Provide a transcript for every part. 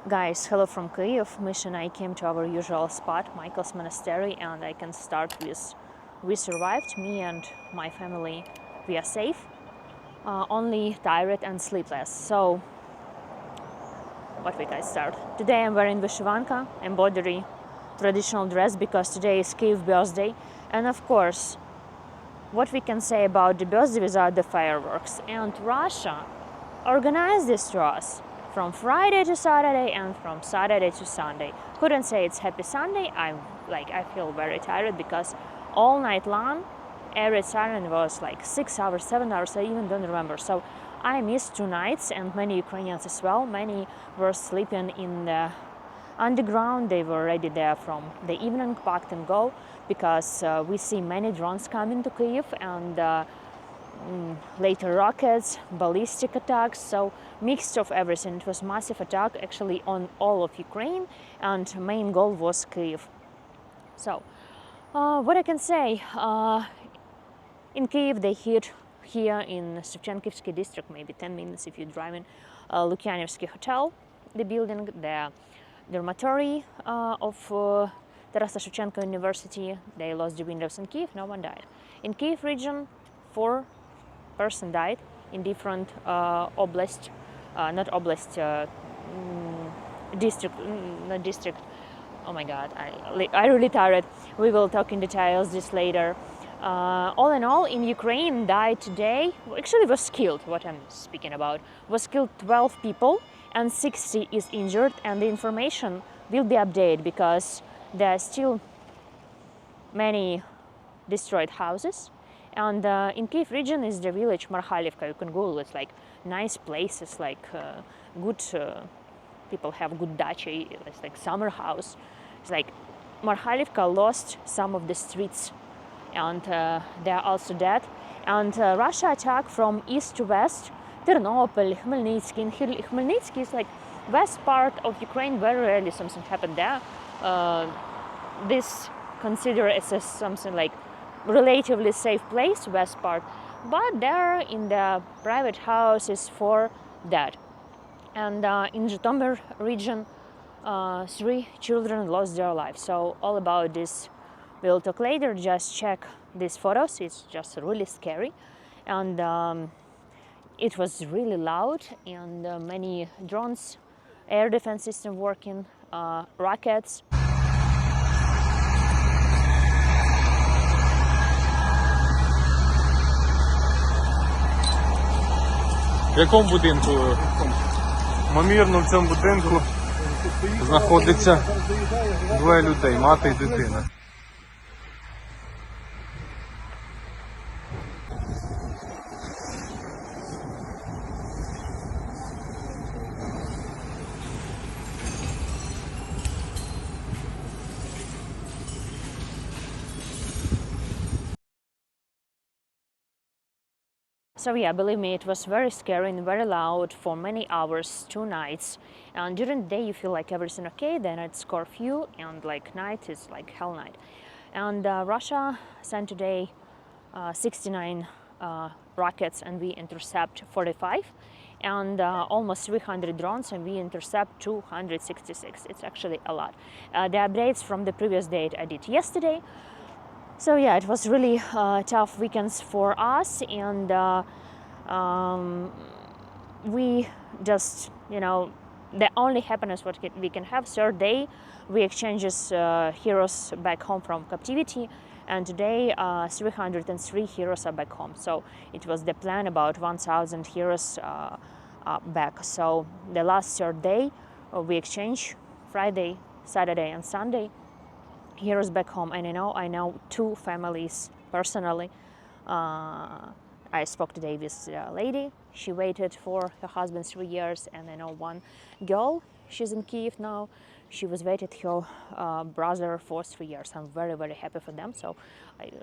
Guys, hello from Kyiv. Mission I came to our usual spot, Michael's Monastery, and I can start with we survived, me and my family, we are safe, only tired and sleepless. So, what we guys start? Today I'm wearing Vyshivanka, embroidery, traditional dress because today is Kyiv birthday, and of course, what we can say about the birthday without the fireworks. And Russia organized this to us from Friday to Saturday and from Saturday to Sunday. Couldn't say it's happy Sunday. I feel very tired because all night long every siren was like 6 hours, 7 hours, I even don't remember. So I missed 2 nights, and many Ukrainians as well. Many were sleeping in the underground. They were already there from the evening, packed and go, because we see many drones coming to Kyiv, and later rockets, ballistic attacks, so mixed of everything. It was massive attack actually on all of Ukraine, and main goal was Kyiv. So what I can say, in Kyiv they hit here in Shevchenkivsky district, maybe 10 minutes if you're driving, Lukyanevsky hotel, the building, the dormitory of Tarasa Shevchenko University. They lost the windows in Kyiv, no one died. In Kyiv region, 4 person died in different oblast, not oblast, district, not district. Oh my God, I really tired. We will talk in details this later. All in all, in Ukraine died today, actually was killed, what I'm speaking about, was killed 12 people and 60 is injured, and the information will be updated because there are still many destroyed houses. And in Kyiv region is the village Marhalivka. You can go, it's like nice places, like good, people have good dacha, it's like summer house. It's like Marhalivka lost some of the streets, and they are also dead. And Russia attacked from east to west, Ternopil, Khmelnytsky. In Khmelnytsky is like west part of Ukraine, very rarely something happened there. This considered as something like relatively safe place, west part, but there in the private houses for that. And in Zhytomyr region, 3 children lost their lives. So all about this we'll talk later. Just check these photos, it's just really scary. And it was really loud, and many drones, air defense system working, rockets. В якому будинку? Ймовірно, в цьому будинку знаходиться 2 людей, мати і дитина. So yeah, believe me, it was very scary and very loud for many hours, 2 nights. And during the day you feel like everything okay, then it's curfew, and like night is like hell night. And Russia sent today 69 rockets, and we intercept 45, and almost 300 drones, and we intercept 266. It's actually a lot. The updates from the previous date I did yesterday. So yeah, it was really tough weekends for us, and we just, the only happiness what we can have. Third day, we exchanges heroes back home from captivity, and today 303 heroes are back home. So it was the plan about 1,000 heroes back. So the last third day, we exchange Friday, Saturday, and Sunday. Heroes back home, and I know 2 families personally. I spoke today with a lady. She waited for her husband 3 years, and I know 1 girl. She's in Kyiv now. She was waited her brother for 3 years. I'm very, very happy for them. So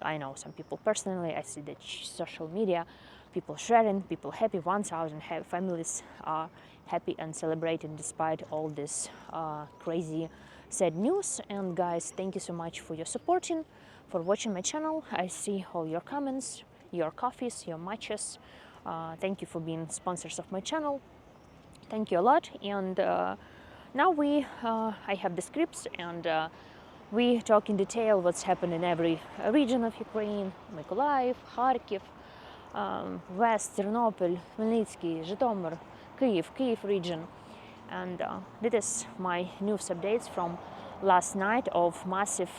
I know some people personally. I see that social media, people sharing, people happy. 1,000 families are happy and celebrating despite all this crazy sad news. And guys, thank you so much for your supporting, for watching my channel. I see all your comments, your coffees, your matches. Thank you for being sponsors of my channel. Thank you a lot. And Now I have the scripts, and we talk in detail what's happened in every region of Ukraine: Mykolaiv, Kharkiv, West, Ternopil, Khmelnytsky, Zhytomyr, Kyiv region. And this is my news updates from last night of massive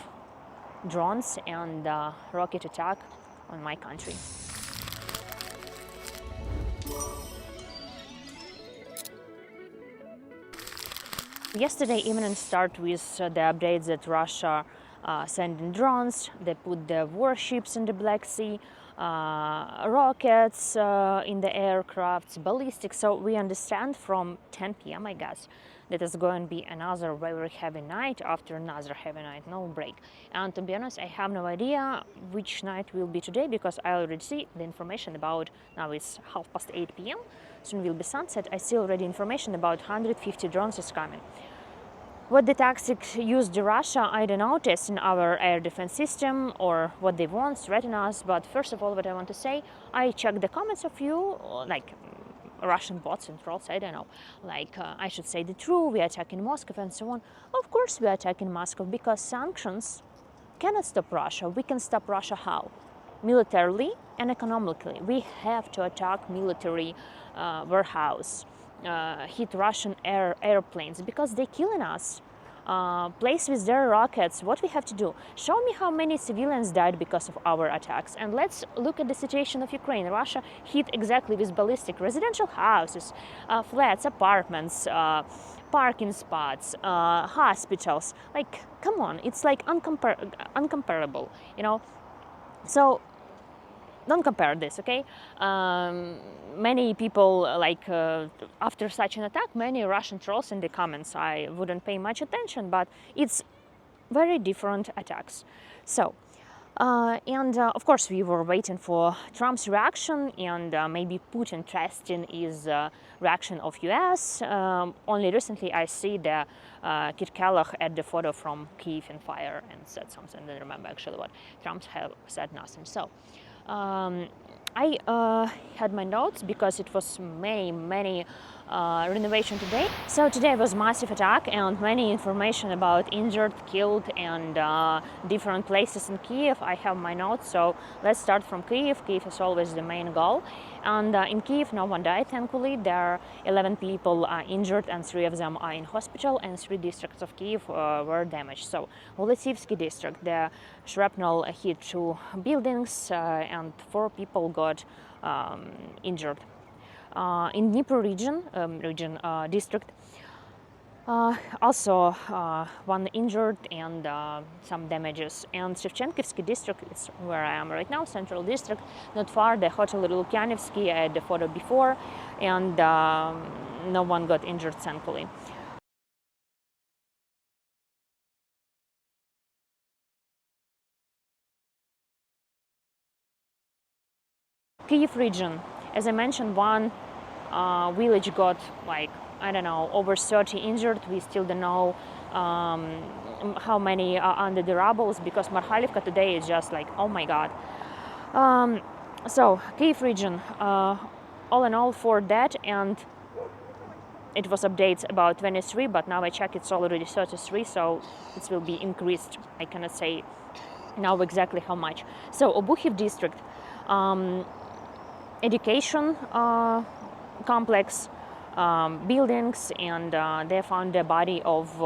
drones and rocket attack on my country. Yesterday evening started with the updates that Russia sending drones. They put the warships in the Black Sea, rockets in the aircrafts, ballistic. So we understand from 10 p.m. I guess that is going to be another very heavy night after another heavy night, no break. And to be honest, I have no idea which night will be today, because I already see the information about, now it's 8:30 p.m. Soon will be sunset. I see already information about 150 drones is coming. What the tactics used in Russia, I don't know, testing our air defense system or what they want, threaten us. But first of all, what I want to say, I checked the comments of you, like Russian bots and trolls, I don't know. Like, I should say the truth, we are attacking Moscow and so on. Of course we are attacking Moscow, because sanctions cannot stop Russia. We can stop Russia how? Militarily and economically. We have to attack military warehouse, hit Russian airplanes, because they're killing us. Place with their rockets. What we have to do? Show me how many civilians died because of our attacks. And let's look at the situation of Ukraine. Russia hit exactly with ballistic residential houses, flats, apartments, parking spots, hospitals. Like, come on, it's like uncomparable, you know. So don't compare this, okay? Many people, like, after such an attack, many Russian trolls in the comments, I wouldn't pay much attention, but it's very different attacks. So, of course, we were waiting for Trump's reaction, and maybe Putin testing his reaction of US. Only recently I see the Kit Kellogg had the photo from Kyiv in fire and said something. I don't remember actually what. Trump said nothing. So, I had my notes because it was many renovation today. So today was massive attack and many information about injured, killed, and different places in Kyiv. I have my notes, so let's start from Kyiv. Kyiv is always the main goal. And in Kyiv, no one died, thankfully. There are 11 people injured, and 3 of them are in hospital, and 3 districts of Kyiv were damaged. So, Ballistic district, the shrapnel hit 2 buildings, and 4 people got injured. In Dnipro district, also 1 injured and some damages. And Shevchenkivsky district is where I am right now, central district, not far, the Hotel Lukyanivsky, I had the photo before, and no one got injured, thankfully. Kyiv region, as I mentioned, 1 village got, like, I don't know, over 30 injured. We still don't know how many are under the rubbles, because Marhalivka today is just like, oh my god. So, Kyiv region, all in all 4 dead, and it was updates about 23, but now I check it's already 33, so it will be increased. I cannot say now exactly how much. So, Obuchiv district, education complex, buildings, and they found the body of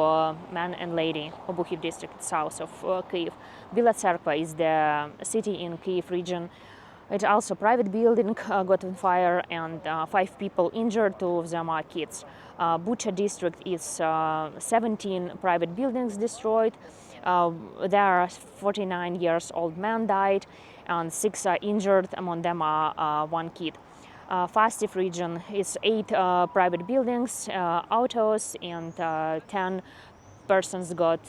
man and lady. Obuchiv district, south of Kyiv. Bila Tserkva is the city in Kyiv region. It's also private building got on fire, and 5 people injured, 2 of them are kids. Bucha district is 17 private buildings destroyed. There are 49 years old man died, and 6 are injured, among them are 1 kid. Fastiv region is 8 private buildings, autos, and 10 persons got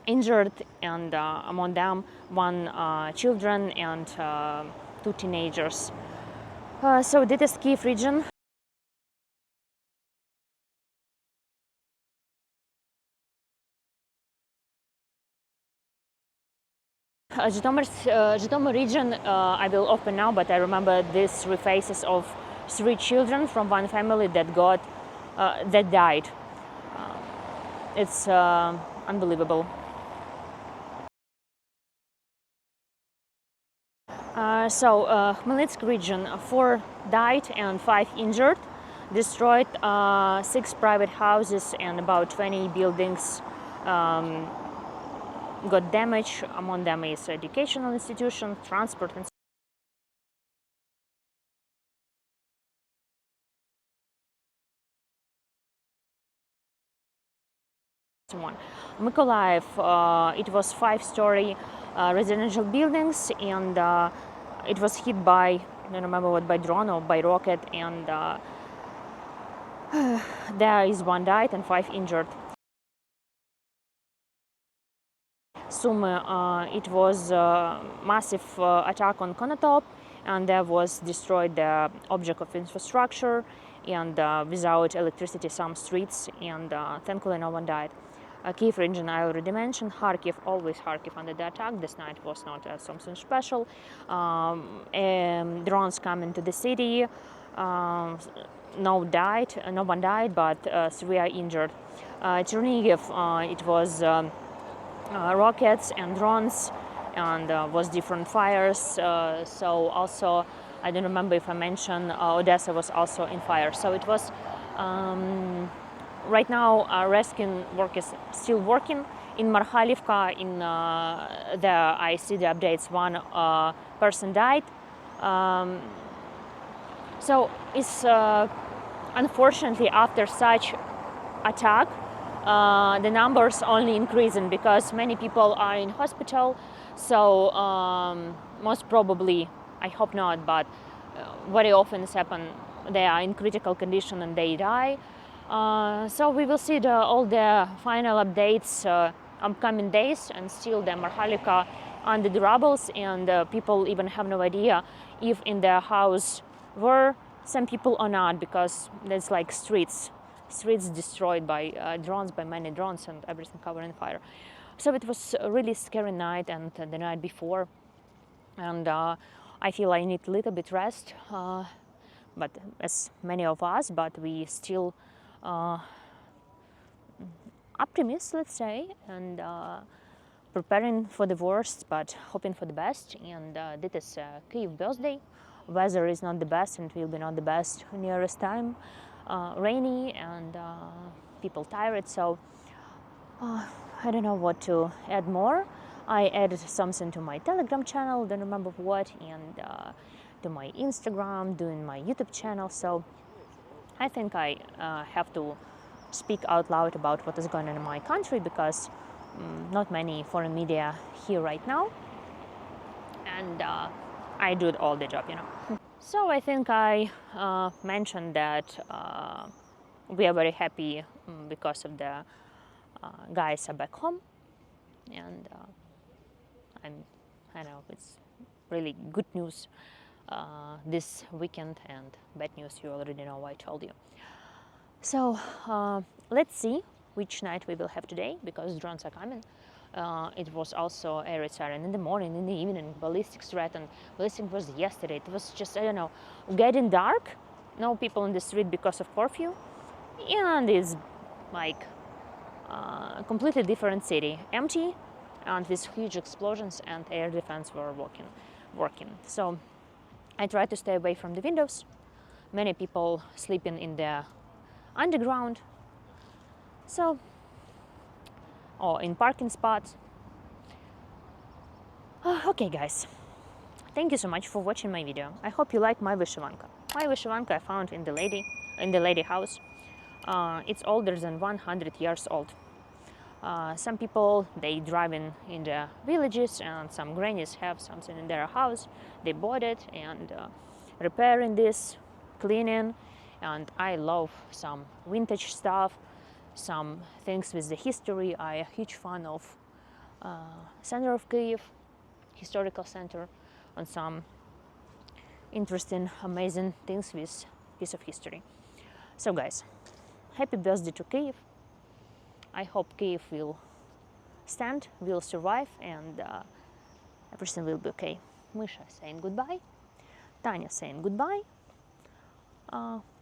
injured, and among them 1 children and 2 teenagers. So this is Kyiv region. Zhytomyr region I will open now, but I remember these 3 faces of 3 children from 1 family that died. It's unbelievable. Khmelnytsk region, 4 died and 5 injured. Destroyed 6 private houses and about 20 buildings got damaged. Among them is educational institution, transport and one. Mykolaiv, it was 5-story residential buildings, and it was hit by, I don't remember what, by drone or by rocket, and there is 1 died and 5 injured. Sumy, it was a massive attack on Konotop, and there was destroyed the object of infrastructure, and without electricity some streets, and thankfully no one died. Kyiv region I already mentioned. Kharkiv, always Kharkiv under the attack. This night was not something special. Drones come into the city. No one died, but 3 are injured. Chernihiv, it was rockets and drones, and was different fires. So also, I don't remember if I mentioned Odessa was also in fire. So it was. Right now, rescue work is still working. In Marhalivka, there I see the updates. 1 person died. So it's unfortunately after such attack, the numbers only increasing because many people are in hospital. So most probably, I hope not, but very often it's happened. They are in critical condition and they die. So we will see all the final updates upcoming days, and still the Marhalivka under the rubbles, and people even have no idea if in their house were some people or not, because there's like streets destroyed by drones, by many drones, and everything covered in fire. So it was a really scary night, and the night before, and I feel I need a little bit rest, but as many of us, but we still optimists, let's say, and preparing for the worst but hoping for the best. And this is Kyiv birthday. Weather is not the best, and will be not the best nearest time. Rainy, and people tired, so I don't know what to add more. I added something to my Telegram channel, don't remember what, and to my Instagram, doing my YouTube channel. So I think I have to speak out loud about what is going on in my country, because not many foreign media here right now, and I do all the job, So I think I mentioned that we are very happy because of the guys are back home, and I know it's really good news this weekend, and bad news you already know, I told you. So let's see which night we will have today, because drones are coming. It was also air siren in the morning, in the evening, ballistic threat, and ballistic was yesterday. It was just, I don't know, getting dark, no people in the street because of curfew, and it's like a completely different city, empty, and with huge explosions, and air defense were working. So I try to stay away from the windows. Many people sleeping in the underground, so, or in parking spots. Okay, guys, thank you so much for watching my video. I hope you like my vyshyvanka. My vyshyvanka I found in the lady house. It's older than 100 years old. Some people, they drive in the villages, and some grannies have something in their house. They bought it and repairing this, cleaning, and I love some vintage stuff, some things with the history. I am a huge fan of center of Kyiv, historical center, and some interesting, amazing things with piece of history. So guys, happy birthday to Kyiv. I hope Kyiv will stand, will survive, and everything will be okay. Misha saying goodbye. Tanya saying goodbye.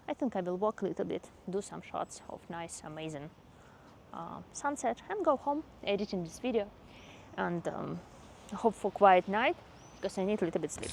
I think I will walk a little bit, do some shots of nice, amazing sunset and go home editing this video and hope for quiet night because I need a little bit sleep.